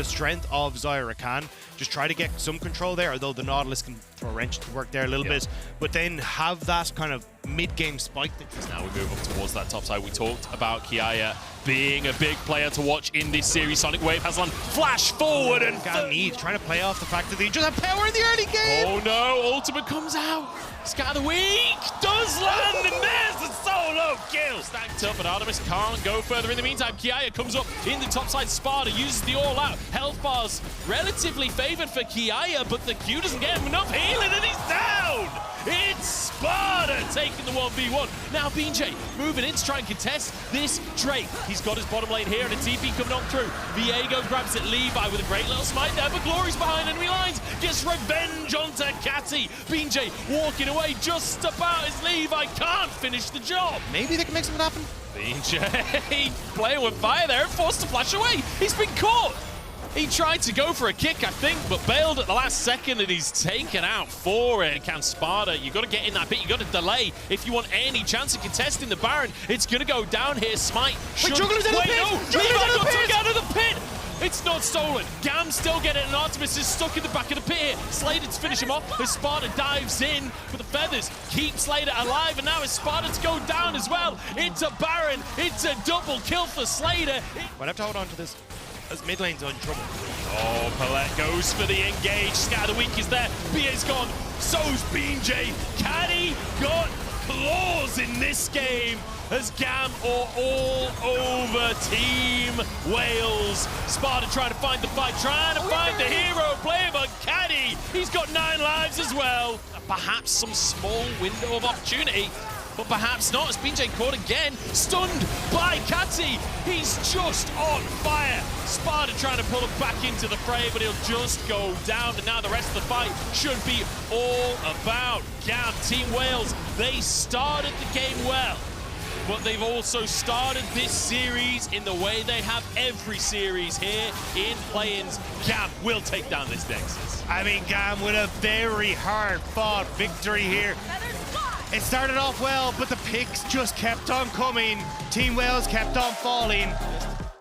strength of Zyra Khan. Just try to get some control there, although the Nautilus can throw a wrench to work there a little bit. But then have that kind of mid-game spike. Now we move up towards that top side. We talked about Kiaya being a big player to watch in this series. Sonic Wave has on flash forward and trying to play off the fact that they just have power in the early game. Oh no, ultimate comes out. Scatter the weak does land, and there's the solo kill. Stacked up, and Artemis can't go further. In the meantime, Kiaya comes up in the top side. Sparta uses the all-out. Health bars relatively favored for Kiaya, but the Q doesn't get him enough healing, and he's down. It's Sparta taking the 1v1. Now BJ moving in to try and contest this Drake. He's got his bottom lane here and a TP coming on through. Viego grabs it. Levi with a great little smite there, but Glory's behind enemy lines. Gets revenge onto Catty. BJ walking away just about as Levi can't finish the job. Maybe they can make something happen. BJ playing with fire there and forced to flash away. He's been caught. He tried to go for a kick, I think, but bailed at the last second, and he's taken out for it. Can Sparta, you got to get in that bit, you got to delay if you want any chance of contesting the Baron. It's going to go down here. Smite. Wait, Juggler's in the pit! No, Levi got took out of the pit! It's not stolen. Gam still get it, and Artemis is stuck in the back of the pit here. Slater to finish him off as Sparta dives in for the feathers. Keep Slater alive, and now it's Sparta to go down as well. It's a Baron. It's a double kill for Slater. Might have to hold on to this as mid lane's in trouble. Oh, Palette goes for the engage. Scatter the weak is there. BA's gone. So's BJ. Caddy got claws in this game as Gam are all over Team Wales. Sparta trying to find the fight, trying to find the hero player, but Caddy, he's got 9 lives as well. Perhaps some small window of opportunity, but perhaps not, as BJ caught again, stunned by Catty. He's just on fire. Sparta trying to pull him back into the fray, but he'll just go down, and now the rest of the fight should be all about Gam. Team Wales, they started the game well, but they've also started this series in the way they have every series here in play-ins. Gam will take down this Nexus. I mean, Gam with a very hard-fought victory here. It started off well, but the picks just kept on coming. Team Wales kept on falling.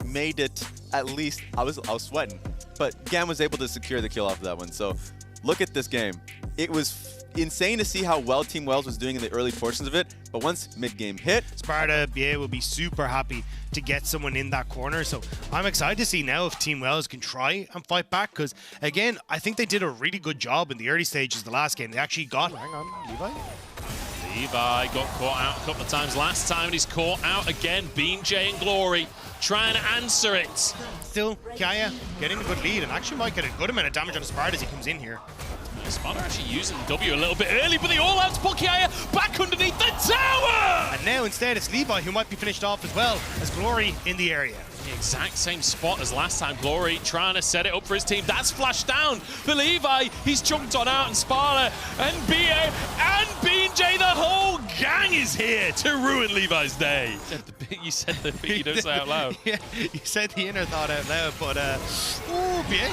Made it at least. I was sweating, but Gam was able to secure the kill off of that one. So look at this game. It was insane to see how well Team Wales was doing in the early portions of it, but once mid-game hit, Sparta will be super happy to get someone in that corner. So I'm excited to see now if Team Wales can try and fight back, because again, I think they did a really good job in the early stages of the last game. They actually got... Hang on, Levi? Levi got caught out a couple of times last time, and he's caught out again. BJ and Glory trying to answer it. Still, Kiaya getting a good lead, and actually might get a good amount of damage on Sparta as he comes in here. Sparta actually using W a little bit early, but they all out to put Kiaya back underneath the tower! And now instead it's Levi who might be finished off as well as Glory in the area. The exact same spot as last time. Glory trying to set it up for his team. That's flashed down for Levi. He's chunked on out, and Sparta and BA and BJ, the whole gang is here to ruin Levi's day. You said the bit you don't say out loud. Yeah, you said the inner thought out loud, but ooh, BA.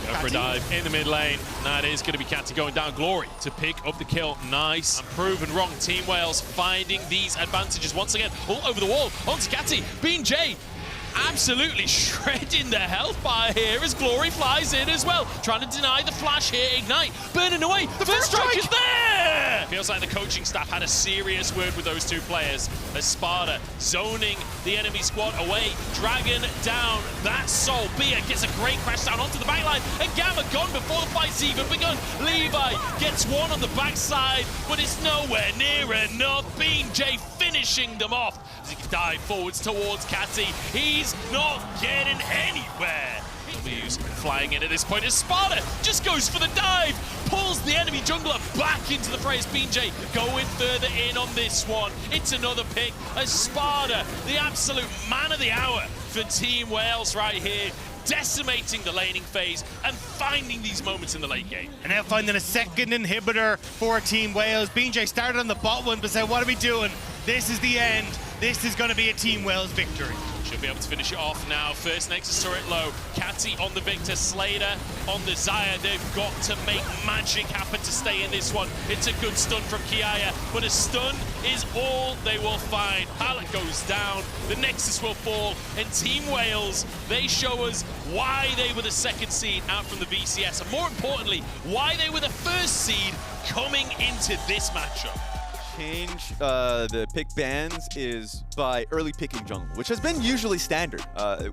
Go for a dive in the mid lane. That is going to be Catty going down. Glory to pick up the kill. Nice. And proven wrong. Team Wales finding these advantages once again. All over the wall. Onto Catty. BJ absolutely shredding the health bar here as Glory flies in as well. Trying to deny the flash here. Ignite. Burning away. The first strike is there! Feels like the coaching staff had a serious word with those two players as Sparta zoning the enemy squad away. Dragon down. That's Soul. Bia gets a great crash down onto the backline, and Gamma gone before the fight's even begun. Levi gets one on the backside, but it's nowhere near enough. BJ finishing them off as he can dive forwards towards Catty. He's not getting anywhere. W's flying in at this point as Sparta just goes for the dive, pulls the enemy jungler back into the fray as BJ going further in on this one. It's another pick as Sparta, the absolute man of the hour for Team Wales right here, decimating the laning phase and finding these moments in the late game. And now finding a second inhibitor for Team Wales. BJ started on the bot one, but said, what are we doing? This is the end. This is going to be a Team Wales victory. She'll be able to finish it off now. First Nexus turret low. Catty on the Victor, Slater on the Xayah. They've got to make magic happen to stay in this one. It's a good stun from Kiaya, but a stun is all they will find. Pallet goes down, the Nexus will fall, and Team Wales, they show us why they were the second seed out from the VCS, and more importantly, why they were the first seed coming into this matchup. Change the pick bans is by early picking jungle, which has been usually standard.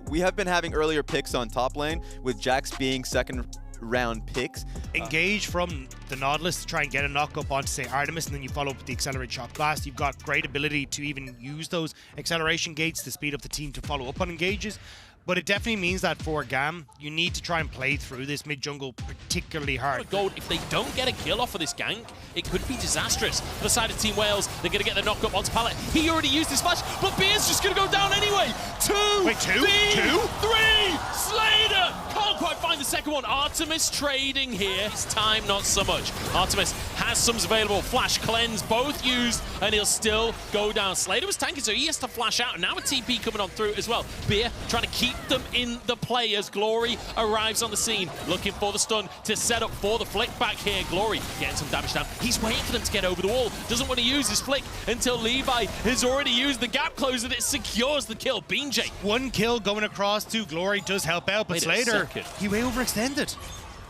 We have been having earlier picks on top lane, with Jax being second round picks. Engage from the Nautilus to try and get a knock up onto, say, Artemis, and then you follow up with the Accelerate Shock Blast. You've got great ability to even use those acceleration gates to speed up the team to follow up on engages. But it definitely means that for GAM, you need to try and play through this mid-jungle particularly hard. Gold, if they don't get a kill off of this gank, it could be disastrous. For the side of Team Wales, they're going to get the knock up onto Pallet. He already used his flash, but Beer's just going to go down anyway. Wait, two? Three! Slater! Can't quite find the second one. Artemis trading here. This time, not so much. Artemis has some available. Flash, cleanse, both used, and he'll still go down. Slater was tanking, so he has to flash out. And now a TP coming on through as well. Beer trying to keep them in the play as Glory arrives on the scene, looking for the stun to set up for the flick back here. Glory getting some damage down. He's waiting for them to get over the wall. Doesn't want to use his flick until Levi has already used the gap closer that secures the kill. BeanJ. One kill going across to Glory does help out, but Slater, he way overextended.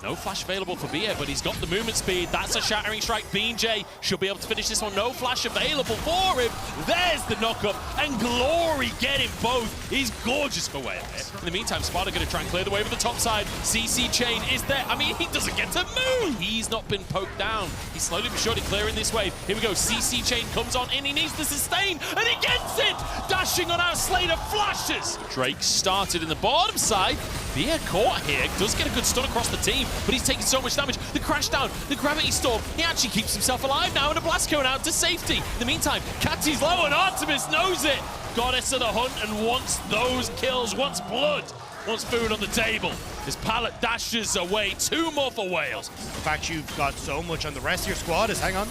No flash available for Bia, but he's got the movement speed. That's a shattering strike. BeanJ should be able to finish this one. No flash available for him. There's the knockup, and Glory getting both. He's gorgeous for Wales. In the meantime, Sparta going to try and clear the way with the top side. CC Chain is there. I mean, he doesn't get to move. He's not been poked down. He's slowly but surely clearing this wave. Here we go. CC Chain comes on in. He needs to sustain, and he gets it. Dashing on out, Slater flashes. Drake started in the bottom side. Bia caught here. Does get a good stun across the team, but he's taking so much damage. The crash down, the gravity storm. He actually keeps himself alive now, and a blast going out to safety. In the meantime, Catty's low, and Artemis knows it. Goddess of the hunt and wants those kills, wants blood, wants food on the table. His Pallet dashes away. Two more for Wales. In fact, you've got so much on the rest of your squad. Hang on.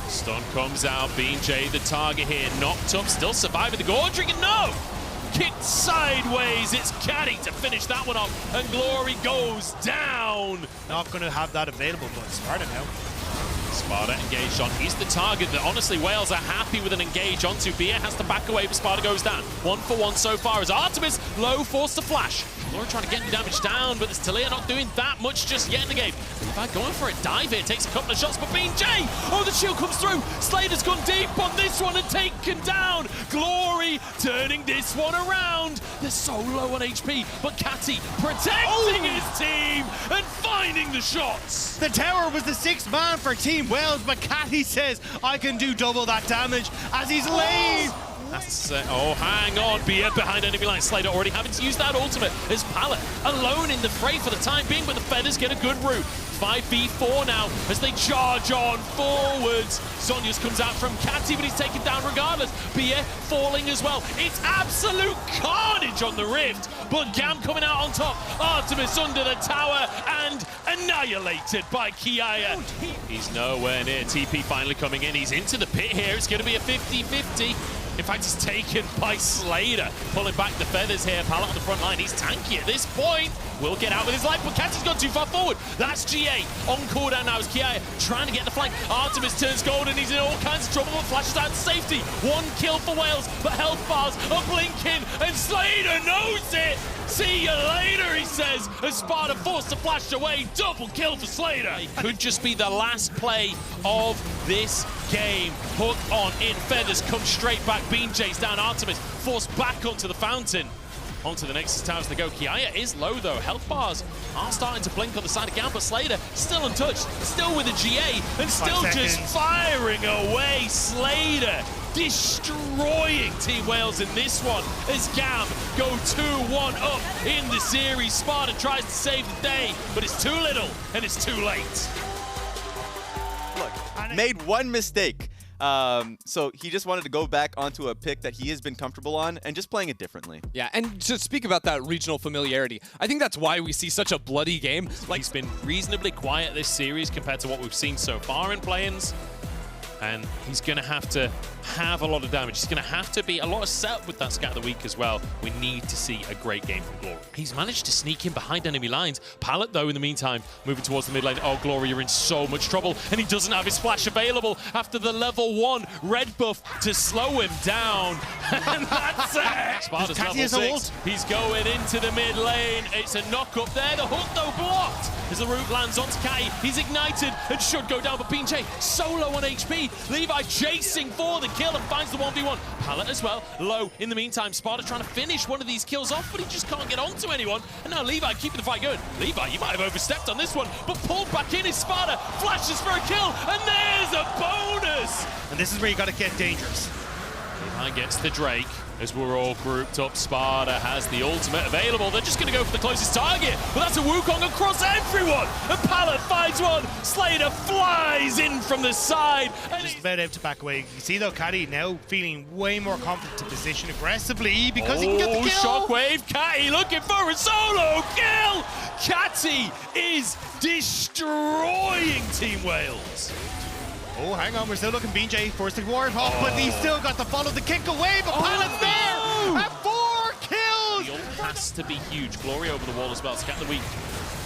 Stun comes out. BeanJ, the target here, knocked up, still surviving the Gordring, and no! Kicked sideways. It's Caddy to finish that one off, and Glory goes down. Not going to have that available, but Sparta now. Sparta engaged on. He's the target that honestly Wales are happy with an engage onto. Bia has to back away, but Sparta goes down. 1 for 1 so far as Artemis low, forced to flash. Glory trying to get the damage down, but it's Talia not doing that much just yet in the game. Levi going for a dive here, takes a couple of shots, but BeanJ! Oh, the shield comes through. Slater's gone deep on this one and taken down. Glory turning this one around. They're so low on HP, but Catty protecting his team and finding the shots. The tower was the 6th man for Team Wales, but Catty says, I can do double that damage as he's laid. That's oh, hang on. Bia behind enemy line. Slater already having to use that ultimate as Pallet alone in the fray for the time being, but the Feathers get a good route. 5v4 now as they charge on forwards. Zonius comes out from Catty, but he's taken down regardless. Bia falling as well. It's absolute carnage on the Rift, but Gam coming out on top. Artemis under the tower and annihilated by Kiaya. He's nowhere near. TP finally coming in. He's into the pit here. It's going to be a 50-50. In fact, he's taken by Slater. Pulling back the Feathers here. Pallet on the front line. He's tanky at this point. Will get out with his life, but Catty's gone too far forward. That's GA on cooldown now as Kiaya trying to get the flank. Artemis turns gold and he's in all kinds of trouble, but flashes out to safety. 1 kill for Wales, but health bars are blinking, and Slater knows it. See you later, he says, as Sparta forced to flash away. Double kill for Slater. It could just be the last play of this game. Hook on in. Feathers come straight back. BeanJ's down. Artemis forced back onto the fountain. Onto the Nexus towers to go. Kiaya is low though. Health bars are starting to blink on the side of Gam, but Slater still untouched, still with a GA, and still just firing away. Slater destroying Team Wales in this one as Gam go 2-1 up in the series. Sparta tries to save the day, but it's too little and it's too late. Look, made one mistake. So he just wanted to go back onto a pick that he has been comfortable on and just playing it differently. Yeah, and to speak about that regional familiarity, I think that's why we see such a bloody game. Like, he's been reasonably quiet this series compared to what we've seen so far in play-ins. And he's going to have to have a lot of damage. He's going to have to be a lot of setup with that Scat of the Week as well. We need to see a great game from Glory. He's managed to sneak in behind enemy lines. Pallet, though, in the meantime, moving towards the mid lane. Oh, Glory, you're in so much trouble. And he doesn't have his flash available after the level 1 red buff to slow him down. And that's it. Sparta's level 6. He's going into the mid lane. It's a knock up there. The hook, though, blocked as the root lands onto Kai. He's ignited and should go down, but BJ solo on HP. Levi chasing for the kill and finds the 1v1. Pallet as well, low. In the meantime, Sparta trying to finish one of these kills off, but he just can't get onto anyone. And now Levi keeping the fight going. Levi, you might have overstepped on this one, but pulled back in is Sparta. Flashes for a kill, and there's a bonus. And this is where you got to get dangerous. Levi gets the Drake. As we're all grouped up, Sparta has the ultimate available. They're just going to go for the closest target, but that's a Wukong across everyone. And Pallet finds one. Slater flies in from the side. And just about out to back away. You see though, Caddy now feeling way more confident to position aggressively because he can get the kill. Shockwave, Catty looking for a solo kill. Catty is destroying Team Wales. Oh, hang on, we're still looking BJ forced the warp off, but he's still got to follow the kick away, but Pallet's there at 4 kills! The ult has to be huge. Glory over the wall as well. Scat of the Week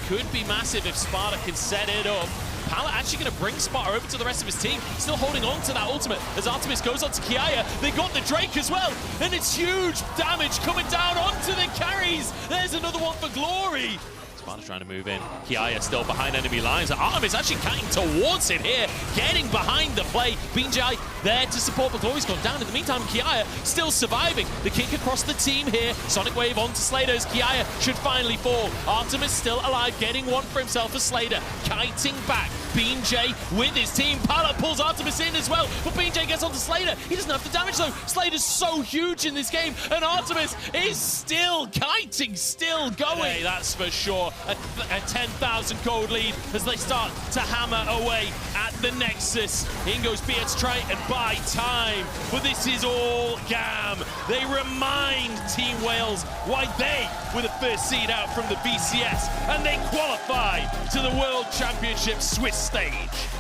could be massive if Sparta can set it up. Pallet actually going to bring Sparta over to the rest of his team. Still holding on to that ultimate as Artemis goes on to Kiaya. They got the Drake as well, and it's huge damage coming down onto the carries. There's another one for Glory. Sparta trying to move in. Kiaya still behind enemy lines. Artemis actually cutting towards it here, getting behind the play. BJ there to support, but Glory's gone down. In the meantime, Kiaya still surviving. The kick across the team here. Sonic Wave onto Slater as Kiaya should finally fall. Artemis still alive, getting one for himself as Slater. Kiting back. BJ with his team. Pallet pulls Artemis in as well, but BJ gets onto Slater. He doesn't have the damage though. Slater's so huge in this game, and Artemis is still kiting, still going. Hey, that's for sure. A 10,000 gold lead as they start to hammer away at the Nexus. In goes BS try and buy time, but this is all GAM. They remind Team Wales why they were the first seed out from the BCS, and they qualify to the World Championship Swiss stage.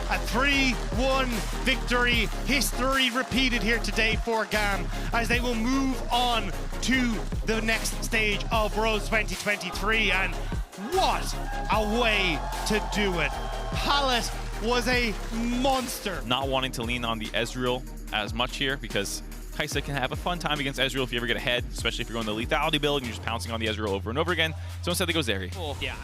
A 3-1 victory, history repeated here today for GAM as they will move on to the next stage of Worlds 2023, and what a way to do it. Pallet was a monster. Not wanting to lean on the Ezreal as much here because Kaisa can have a fun time against Ezreal if you ever get ahead, especially if you're going the lethality build and you're just pouncing on the Ezreal over and over again. So instead they go Zeri. Oh, yeah,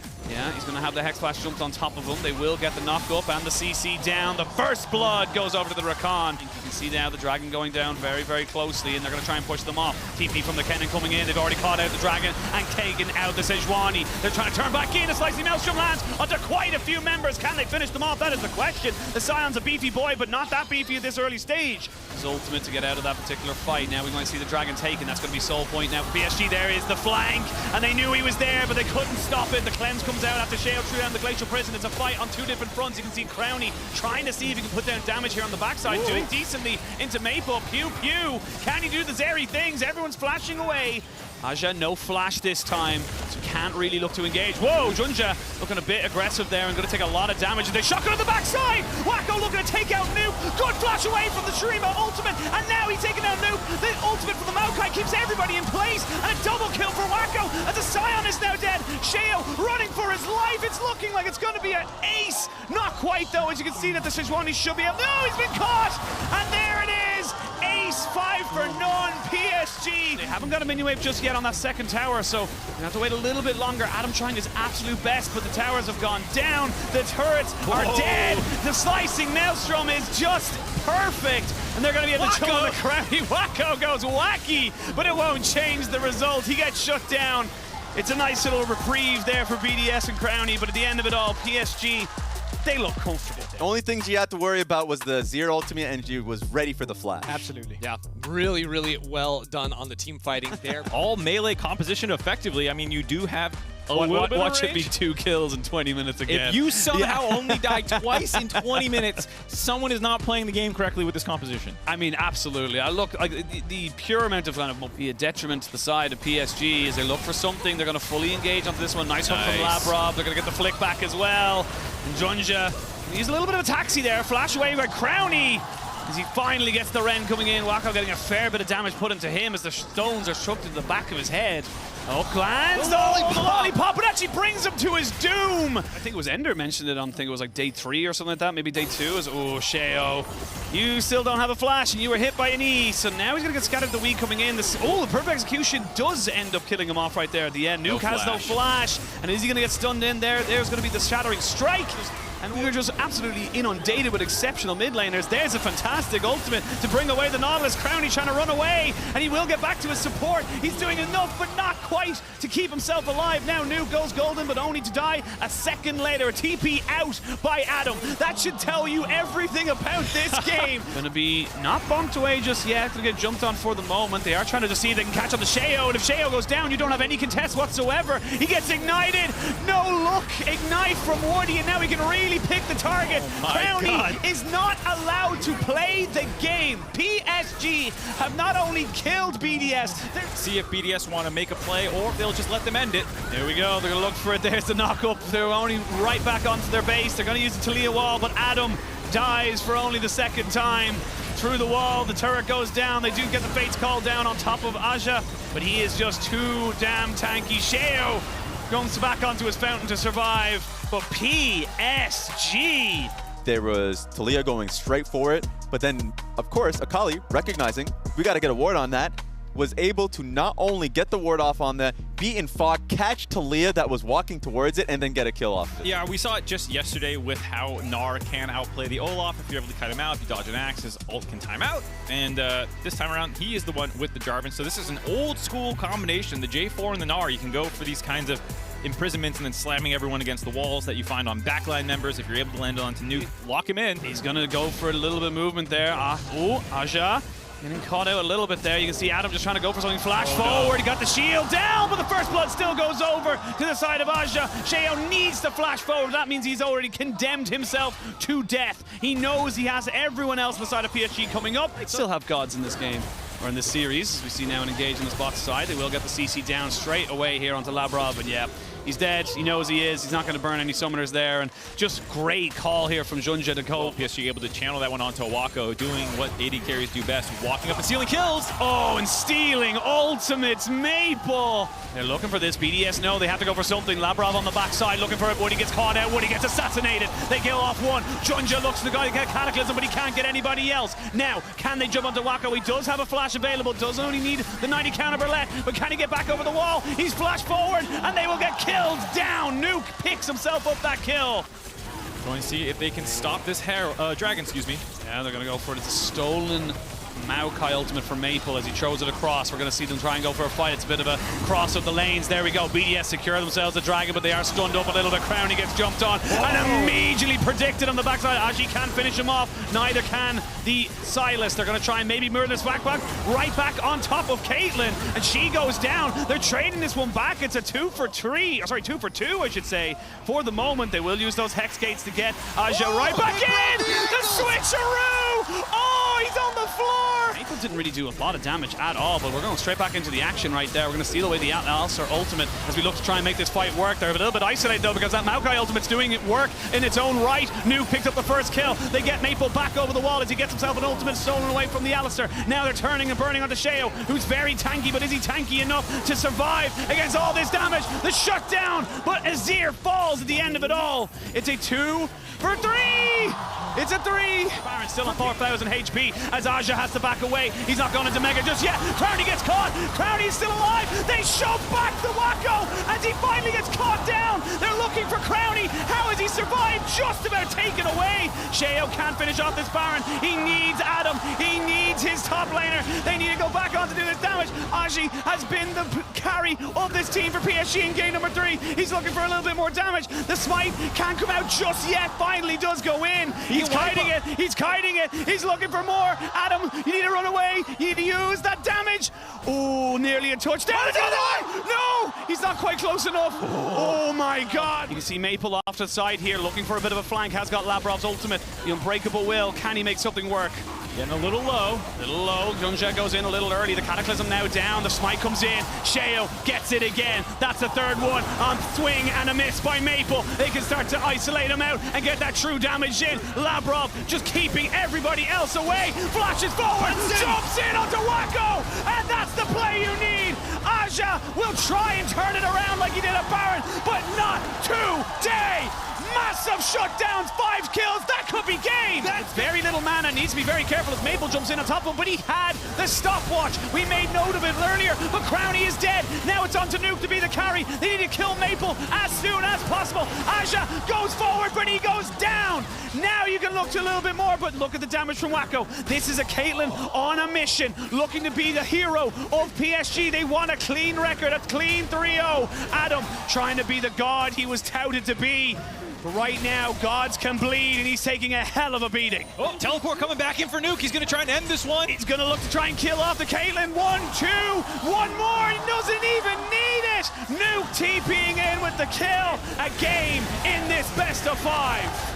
he's going to have the Hex Flash jumped on top of him. They will get the knock up and the CC down. The first blood goes over to the Rakan. You can see now the Dragon going down very, very closely, and they're going to try and push them off. TP from the Kennen coming in. They've already caught out the Dragon and Kagan out the Sejuani. They're trying to turn back in. A slicing Maelstrom lands onto quite a few members. Can they finish them off? That is the question. The Scion's a beefy boy, but not that beefy at this early stage. His ultimate to get out of that particular fight. Now we might see the Dragon taken. That's going to be Soul Point now for PSG. There is the flank, and they knew he was there, but they couldn't stop it. The cleanse comes out after Sheo threw down the Glacial Prison. It's a fight on 2 different fronts. You can see Crowny trying to see if he can put down damage here on the backside. Doing decently into Maple. Pew pew. Can he do the Zeri things? Everyone's flashing away. Aja, no flash this time, so can't really look to engage. Whoa, Junja looking a bit aggressive there and going to take a lot of damage. They shotgun on the backside. Wacko looking to take out Nuke. Good flash away from the Shurima ultimate, and now he's taking out Nuke. The ultimate from the Maokai keeps everybody in place, and a double kill for Wacko as the Scion is now dead. Sheo running for his life. It's looking like it's going to be an ace. Not quite though, as you can see that the Sejuani should be up. No, he's been caught, and there it is. Ace, 5 for none, PSG. They haven't got a minion wave just yet on that second tower, so we have to wait a little bit longer. Adam trying his absolute best, but the towers have gone down. The turrets are dead. The slicing Maelstrom is just perfect, and they're going to be at the toe of the Crowny. Wacko goes wacky, but it won't change the result. He gets shut down. It's a nice little reprieve there for BDS and Crowny, but at the end of it all, PSG, they look comfortable. The only thing she had to worry about was the Zero ultimate, and she was ready for the flash. Absolutely. Yeah, really, really well done on the team fighting there. All melee composition effectively. I mean, you do have Watch it be 2 kills in 20 minutes again. If you somehow only die twice in 20 minutes, someone is not playing the game correctly with this composition. I mean, absolutely. I look like the pure amount of kind of will be a detriment to the side of PSG as they look for something. They're going to fully engage onto this one. Nice hook from Labrob. They're going to get the flick back as well. And Junja, he's a little bit of a taxi there. Flash away by Crowny. as he finally gets the Ren coming in. Wako getting a fair bit of damage put into him as the stones are shoved into the back of his head. Oh, lands the lollipop, but actually brings him to his doom. I think it was Ender mentioned it on, I think it was like day 3 or something like that, maybe day 2. Oh, Sheo, you still don't have a flash and you were hit by an E, so now he's gonna get scattered the weed coming in. The perfect execution does end up killing him off right there at the end. Nuke has no flash, and is he gonna get stunned in there? There's gonna be the shattering strike. And we were just absolutely inundated with exceptional mid laners. There's a fantastic ultimate to bring away the Nautilus. Crowny trying to run away, and he will get back to his support. He's doing enough, but not quite to keep himself alive. Now Nuke goes golden, but only to die a second later. A TP out by Adam. That should tell you everything about this game. Gonna be not bumped away just yet. Gonna get jumped on for the moment. They are trying to just see if they can catch on the Sheo, and if Sheo goes down, you don't have any contest whatsoever. He gets ignited. No look. Ignite from Wardy, and now he can really pick the target. Crowny is not allowed to play the game. PSG have not only killed BDS. See if BDS want to make a play or if they'll just let them end it. Here we go. They're going to look for it. There's the knock-up. They're only right back onto their base. They're going to use the Talia wall, but Adam dies for only the second time. Through the wall, the turret goes down. They do get the Fates call down on top of Aja, but he is just too damn tanky. Sheo goes back onto his fountain to survive, but PSG. There was Talia going straight for it, but then, of course, Akali, recognizing we got to get a ward on that, was able to not only get the ward off on that, beat in fog, catch Talia that was walking towards it, and then get a kill off of it. Yeah, we saw it just yesterday with how Gnar can outplay the Olaf. If you're able to cut him out, if you dodge an axe, his ult can time out. And this time around, he is the one with the Jarvan. So this is an old school combination. The J4 and the Gnar, you can go for these kinds of imprisonments and then slamming everyone against the walls that you find on backline members. If you're able to land onto Nuke, lock him in. He's gonna go for a little bit of movement there. Aja getting caught out a little bit there. You can see Adam just trying to go for something. Flash forward. He got the shield down, but the first blood still goes over to the side of Aja. Sheo needs to flash forward. That means he's already condemned himself to death. He knows he has everyone else on the side of PSG coming up. They still have gods in this game, or in this series, as we see now and engage on this bot side. They will get the CC down straight away here onto Labrov, but yeah, he's dead. He knows he is. He's not going to burn any summoners there, and just great call here from Junja to go. PSG able to channel that one onto Wako, doing what AD carries do best, walking up and stealing kills. Oh, and stealing ultimates, Maple. They're looking for this. BDS know they have to go for something. Labrov on the backside looking for it. Woody gets caught out. Woody gets assassinated. They kill off one. Junja looks to the guy to get Cataclysm, but he can't get anybody else. Now, can they jump onto Wako? He does have a flash available. Does only need the 90 counter Burlet, but can he get back over the wall? He's flashed forward, and they will get killed down. Nuke picks himself up that kill. Going to see if they can stop this dragon, excuse me. Yeah, they're going to go for it. It's a stolen Maokai ultimate for Maple as he throws it across. We're going to see them try and go for a fight. It's a bit of a cross of the lanes. There we go. BDS secure themselves a dragon, but they are stunned up a little bit. Crowny gets jumped on and immediately predicted on the backside. Ashi can't finish him off. Neither can the Silas. They're going to try and maybe murder this backpack right back on top of Caitlyn, and she goes down. They're trading this one back. It's a 2 for 2, I should say. For the moment, they will use those Hex Gates to get Aja right back in. The switcheroo! Oh, he's on the floor. Maple didn't really do a lot of damage at all, but we're going straight back into the action right there. We're going to steal away the Alistar ultimate as we look to try and make this fight work. They're a little bit isolated though because that Maokai ultimate's doing it work in its own right. Nuke picked up the first kill. They get Maple back over the wall as he gets himself an ultimate stolen away from the Alistar. Now they're turning and burning onto Sheo, who's very tanky, but is he tanky enough to survive against all this damage? The shutdown, but Azir falls at the end of it all. It's a 2 for 3. It's a 3. Baron still on 4,000 HP as Aja has to back away. He's not going into Mega just yet. Crowny gets caught. Crowny's still alive. They shove back the Wako as he finally gets caught down. They're looking for Crowny. How has he survived? Just about taken away. Sheo can't finish off this Baron. He needs Adam. He needs his top laner. They need to go back on to do this damage. Aji has been the carry of this team for PSG in game number 3. He's looking for a little bit more damage. The smite can't come out just yet. Finally does go in. He's kiting it. He's kiting it. He's looking for more. Adam, you need to run away. You need to use that damage. Oh, nearly a touchdown. No, he's not quite close enough. Oh my God. You can see Maple off to the side here, looking for a bit of a flank. Has got Labrov's ultimate. The Unbreakable Will. Can he make something work? Getting a little low. Junja goes in a little early. The Cataclysm now down. The smite comes in. Sheo gets it again. That's the third one on swing and a miss by Maple. They can start to isolate him out and get that true damage in. Labrov just keeping everybody else away. Flashes forward. Jumps in onto Wacko. And that's the play you need. Aja will try and turn it around like he did at Baron, but not today. Massive shutdowns, 5 kills, that could be game! That's very little mana, needs to be very careful as Maple jumps in on top of him, but he had the stopwatch. We made note of it earlier, but Crownie is dead. Now it's on to Nuke to be the carry. They need to kill Maple as soon as possible. Aja goes forward, but he goes down. Now you can look to a little bit more, but look at the damage from Wacko. This is a Caitlyn on a mission, looking to be the hero of PSG. They want a clean record, a clean 3-0. Adam trying to be the god he was touted to be. But right now, gods can bleed, and he's taking a hell of a beating. Oh, teleport coming back in for Nuke. He's going to try and end this one. He's going to look to try and kill off the Caitlyn. 1, 2, one more. He doesn't even need it. Nuke TPing in with the kill. A game in this best of 5.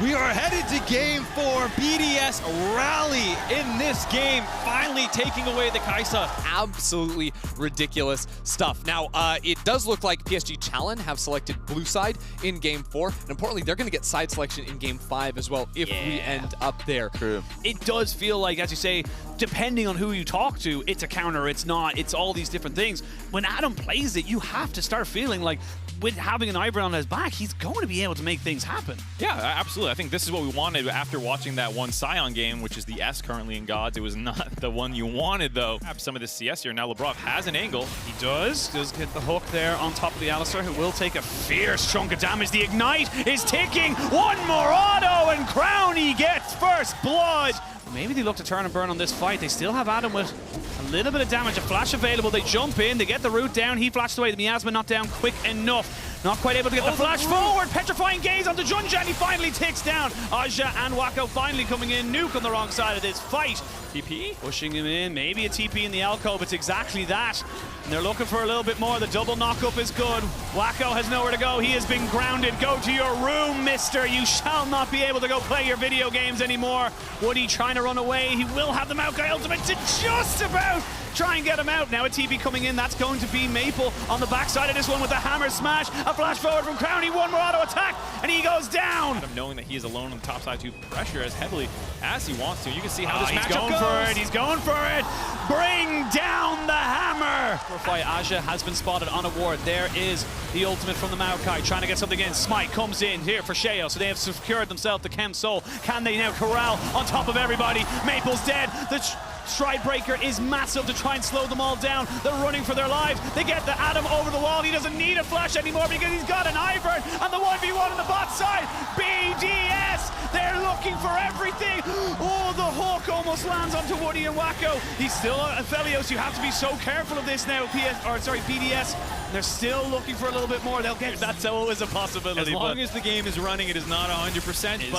We are headed to game 4. BDS rally in this game, finally taking away the Kai'Sa. Absolutely ridiculous stuff. Now, it does look like PSG Talon have selected blue side in game 4, and importantly, they're going to get side selection in game 5 as well if we end up there. True. It does feel like, as you say, depending on who you talk to, it's a counter, it's not, it's all these different things. When Adam plays it, you have to start feeling like with having an Ivern on his back, he's going to be able to make things happen. Yeah, absolutely. I think this is what we wanted after watching that one Scion game, which is the S currently in Gods. It was not the one you wanted, though. Have some of this CS here. Now Labrov has an angle. He does get the hook there on top of the Alistar, who will take a fierce chunk of damage. The Ignite is ticking. One more auto, and Crownie gets first blood. Maybe they look to turn and burn on this fight. They still have Adam with a little bit of damage, a flash available. They jump in, they get the root down. He flashed away. The Miasma not down quick enough. Not quite able to get the flash forward. Petrifying gaze onto Junja, and he finally takes down Aja and Wacko finally coming in. Nuke on the wrong side of this fight. TP? Pushing him in. Maybe a TP in the alcove. It's exactly that. And they're looking for a little bit more. The double knock-up is good. Wacko has nowhere to go. He has been grounded. Go to your room, mister. You shall not be able to go play your video games anymore. Woody trying to run away. He will have the Maokai ultimate to just about try and get him out. Now a TP coming in. That's going to be Maple on the backside of this one with the hammer smash. A flash forward from Crownie. One more auto attack, and he goes down. Adam knowing that he is alone on the top side to pressure as heavily as he wants to. You can see how this matchup goes. He's going for it. Bring down the hammer. Aja has been spotted on a ward. There is the ultimate from the Maokai, trying to get something in. Smite comes in here for Sheo, so they have secured themselves the Chem Soul. Can they now corral on top of everybody? Maple's dead. The Stride Breaker is massive to try and slow them all down. They're running for their lives. They get the Adam over the wall. He doesn't need a flash anymore because he's got an Ivern on the 1v1 on the bot side. BDS, they're looking for everything. Oh, the hook almost lands onto Woody and Wacko. He's still a Felios. You have to be so careful of this now, BDS. They're still looking for a little bit more. They'll get. That's always a possibility. As long as the game is running, it is not 100%.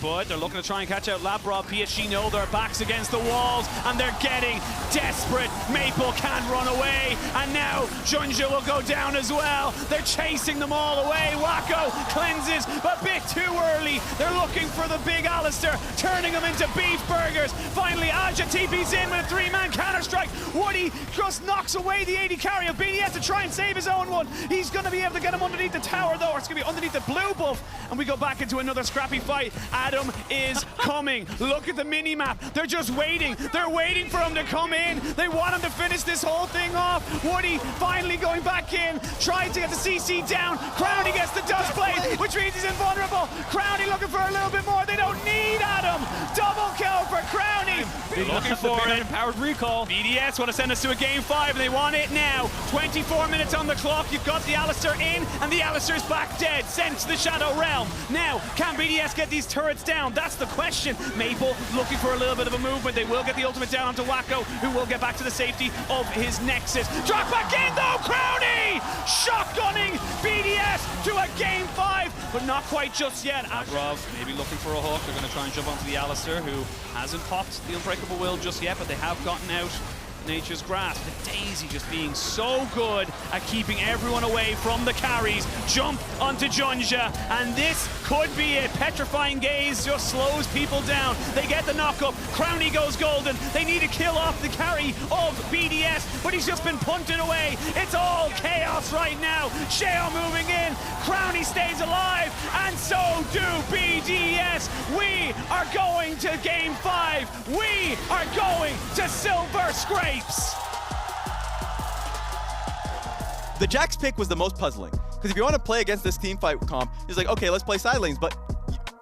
But they're looking to try and catch out Labrov. PSG know their backs against the walls, and they're getting desperate. Maple can't run away, and now Junja will go down as well. They're chasing them all away. Wacko cleanses, but a bit too early. They're looking for the big Alistar, turning them into beef burgers. Finally, Aja TP's in with a 3-man counter-strike. Woody just knocks away the 80 carry of BDS to try and save his own one. He's going to be able to get him underneath the tower, though, or it's going to be underneath the blue buff, and we go back into another scrappy fight. Adam is coming. Look at the mini-map. They're just waiting. They're waiting for him to come in. They want him to finish this whole thing off. Woody finally going back in, trying to get the CC down. Crownie gets the dust blade, which means he's invulnerable. Crownie looking for a little bit more. They don't need Adam. Double kill for Crownie. They're looking for an empowered recall. BDS want to send us to a game 5, and they want it now. 24 minutes on the clock. You've got the Alistar in, and the Alistar's back dead. Sent to the Shadow Realm. Now, can BDS get these turrets down? That's the question. Maple looking for a little bit of a movement. They will get the ultimate down onto Wacko, who will get back to the safety of his Nexus. Drop back in, though. Crownie shotgunning BDS to a game 5, but not quite just yet. Labrov maybe looking for a hook. They're going to try and jump onto the Alistar, who hasn't popped the Unbreakable Will just yet, but they have gotten out Nature's Grasp. The Daisy just being so good at keeping everyone away from the carries. Jump onto Junja, and this could be it. Petrifying Gaze just slows people down. They get the knock up. Crowny goes golden. They need to kill off the carry of BDS, but he's just been punted away. It's all chaos right now. Sheo moving in. Crowny stays alive, and so do BDS. We are going to Game 5. We are going to Silver Scrapes. The Jax pick was the most puzzling, because if you want to play against this team fight comp, it's like, okay, let's play side lanes, but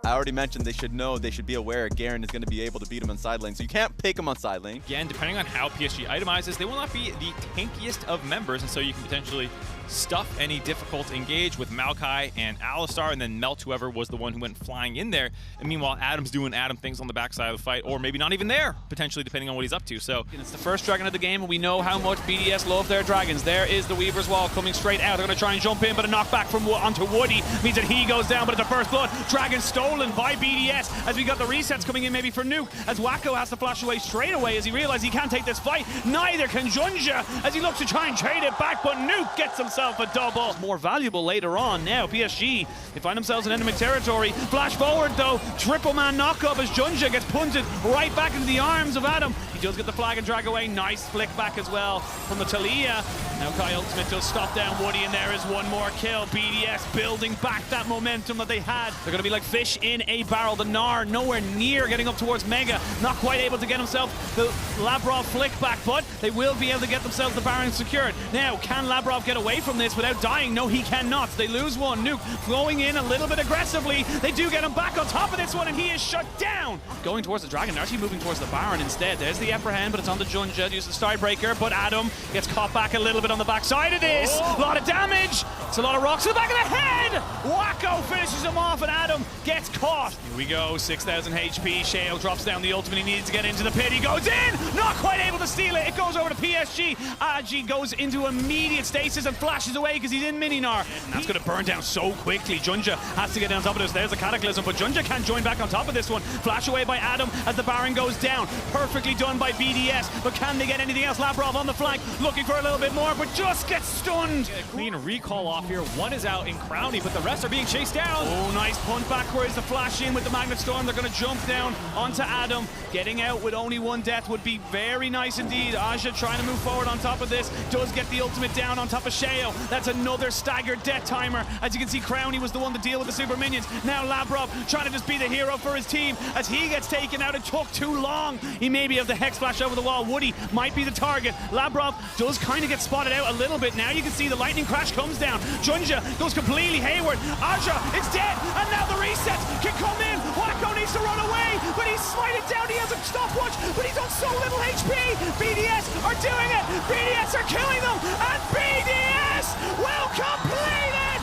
I already mentioned they should know, they should be aware Garen is going to be able to beat him on side lane, so you can't pick him on side lane. Again, depending on how PSG itemizes, they will not be the tankiest of members, and so you can potentially stuff any difficult engage with Maokai and Alistar, and then melt whoever was the one who went flying in there. And meanwhile, Adam's doing Adam things on the backside of the fight, or maybe not even there, potentially, depending on what he's up to. So And it's the first dragon of the game, and we know how much BDS love their dragons. There is the Weaver's Wall coming straight out. They're going to try and jump in, but a knockback from onto Woody means that he goes down, but it's a first blood. Dragon stolen by BDS as we got the resets coming in maybe for Nuke, as Wacko has to flash away straight away as he realizes he can't take this fight. Neither can Junja as he looks to try and trade it back, but Nuke gets himself a double. More valuable later on. Now PSG, they find themselves in enemy territory. Flash forward though, triple man knock up as Junja gets punted right back into the arms of Adam. He does get the flag and drag away. Nice flick back as well from the Talia. Now Kai Ultimate does stop down Woody, and there is one more kill. BDS building back that momentum that they had. They're going to be like fish in a barrel. The Gnar nowhere near getting up towards Mega. Not quite able to get himself the Labrov flick back, but they will be able to get themselves the Baron secured. Now, can Labrov get away from this without dying? No, he cannot. They lose one. Nuke going in a little bit aggressively. They do get him back on top of this one, and he is shut down. Going towards the Dragon. They're actually moving towards the Baron instead. There's the upper hand, but it's on the Junja. Uses the Starbreaker, but Adam gets caught back a little bit on the backside of this. A lot of damage. It's a lot of rocks to the back of the head. Wacko finishes him off, and Adam gets caught. Here we go. 6,000 HP. Sheo drops down the ultimate. He needs to get into the pit. He goes in. Not quite able to steal it. It goes over to PSG. Agi goes into immediate stasis and flashes away because he's in Mini-Gnar. And that's going to burn down so quickly. Junja has to get on top of this. There's a Cataclysm, but Junja can't join back on top of this one. Flash away by Adam as the Baron goes down. Perfectly done by BDS, but can they get anything else? Labrov on the flank, looking for a little bit more, but just gets stunned. get a clean recall off here. One is out in Crowny, but the rest are being chased down. Oh, nice punt backwards. The flash in with the Magnet Storm. They're going to jump down onto Adam. Getting out with only one death would be very nice indeed. Aja trying to move forward on top of this. Does get the ultimate down on top of Sheo. That's another staggered death timer. As you can see, Crowny was the one to deal with the super minions. Now Labrov trying to just be the hero for his team as he gets taken out. It took too long. He may be able to hex flash over the wall. Woody might be the target. Labrov does kind of get spotted out a little bit. Now you can see the lightning crash comes down. Junja goes completely hayward. Aja is dead, and now the reset can come in. Wacko needs to run away, but he's smited down. He has a stopwatch, but he's on so little HP. BDS are doing it. BDS are killing them, and BDS will complete it.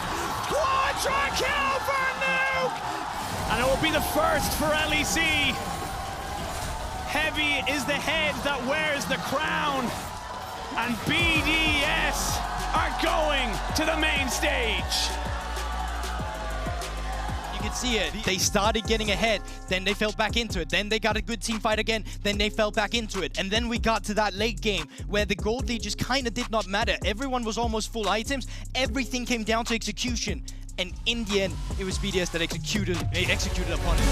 Quadra kill for Nuke, and it will be the first for LEC. Heavy is the head that wears the crown, and BDS are going to the main stage. You can see it. They started getting ahead, then they fell back into it, then they got a good team fight again, then they fell back into it, and then we got to that late game where the gold lead just kind of did not matter. Everyone was almost full items. Everything came down to execution, and in the end, it was BDS that executed upon it.